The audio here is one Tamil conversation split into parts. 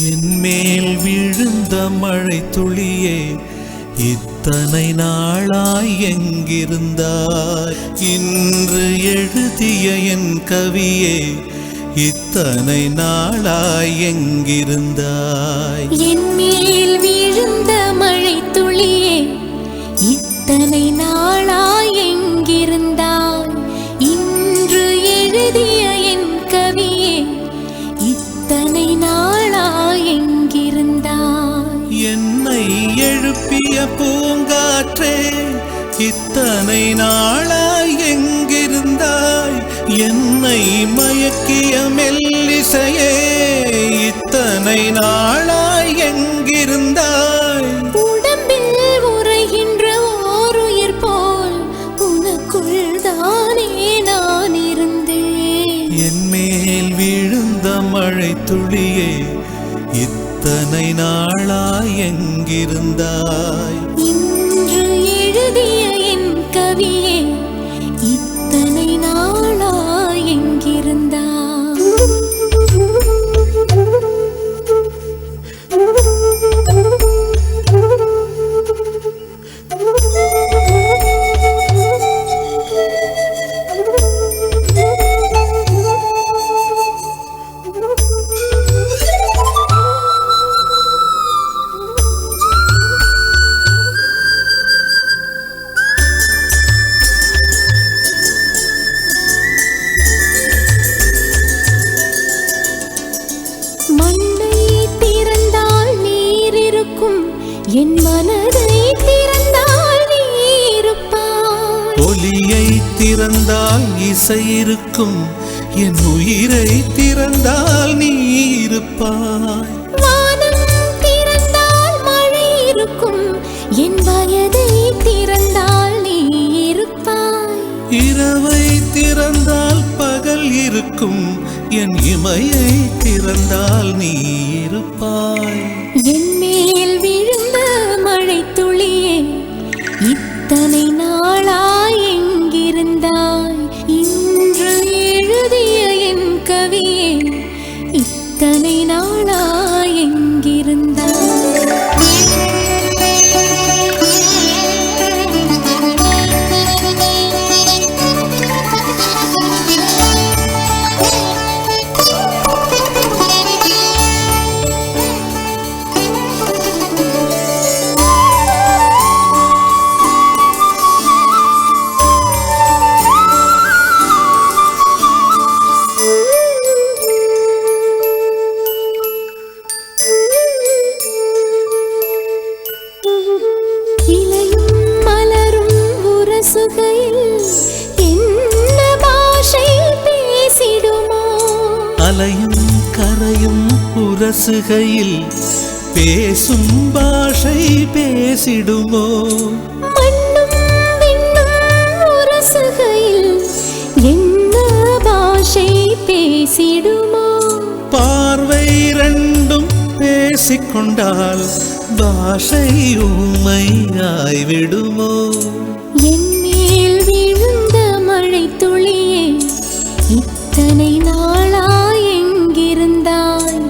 என்மேல் விழுந்த மழை துளியே இத்தனை நாளாய் எங்கிருந்தாய்? இன்று எழுதிய என் கவியே இத்தனை நாளாய் எங்கிருந்தாய்? என்மேல் விழுந்த மழை துளியே இத்தனை நாளாய் எங்கிருந்தாய்? இன்று எழுதிய என் கவியே இத்தனை நாளாய் எங்கிருந்தாய்? என்னை எழுப்பிய பூங்காற்றே இத்தனை நாளாய் எங்கிருந்தாய்? என்னை மயக்கிய மெல்லிசையே இத்தனை நாளாய் எங்கிருந்தாய்? உடம்பில் உறைகின்ற ஓருயிர் போல் உனக்குள் தானே நான் இருந்தேன். என்மேல் விழுந்த மழை துளியே இத்தனை நாளாய் எங்கிருந்தாய்? இன்று எழுதிய என் கவியே இத்தனை நாளாய் எங்கிருந்தாய்? மண்ணை திறந்தால் நீர் இருக்கும், என் மனதை திறந்தால் நீ இருப்பாய். ஒலியை திறந்தால் இசை இருக்கும், என் உயிரை திறந்தால் நீ இருப்பாய். வானம் திறந்தால் மழை இருக்கும், என் வயதை திறந்தால் நீ இருப்பாய். இரவை திறந்தால் பகல் இருக்கும், என் இமையை திறந்தால் நீ இருப்பாய். என் மேல் விழுந்த மழை துளியே இத்தனை நாளாய் எங்கிருந்தாய்? இன்று எழுதிய என் கவியே இத்தனை நாளாய் எங்கிருந்தாய்? இலையும் மலரும் உரசுகையில் என்ன பாஷை பேசிடுமோ? அலையும் கரையும் உரசுகையில் பேசும் பாஷை பேசிடுமோ? மண்ணும் விண்ணும் உரசுகையில் என்ன பாஷை பேசிடுமோ? பார்வை ரெண்டும் பேசிக்கொண்டால் பாஷை ஊமையாய்விடுமோ? என் மேல் விழுந்த மழை துளியே இத்தனை நாளாய் எங்கிருந்தாய்?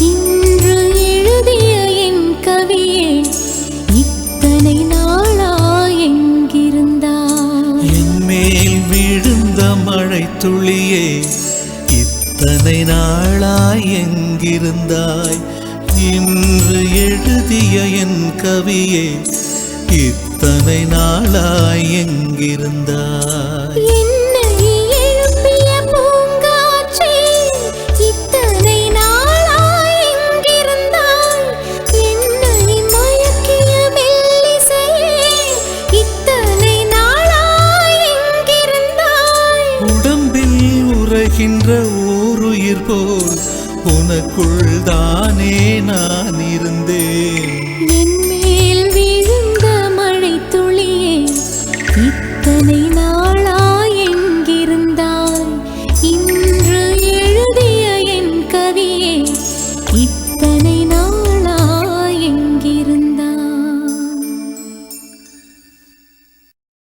இன்று எழுதிய என் கவியே இத்தனை நாளாய் எங்கிருந்தாய்? என்மேல் விழுந்த மழை துளியே இத்தனை நாளாய் எங்கிருந்தாய்? இன்று எழுதிய என் கவியே இத்தனை நாளாய் எங்கிருந்தாய்? என்னை எழுப்பிய பூங்காற்றே இத்தனை நாளாய் எங்கிருந்தாய்? என்னை மயக்கிய மெல்லிசையே இத்தனை நாளாய் எங்கிருந்தாய்? உடம்பில் உறைகின்ற ஓருயிர் போல் உனக்குள் தானே நான் இருந்தேன். என் மேல் விழுந்த மழை துளியே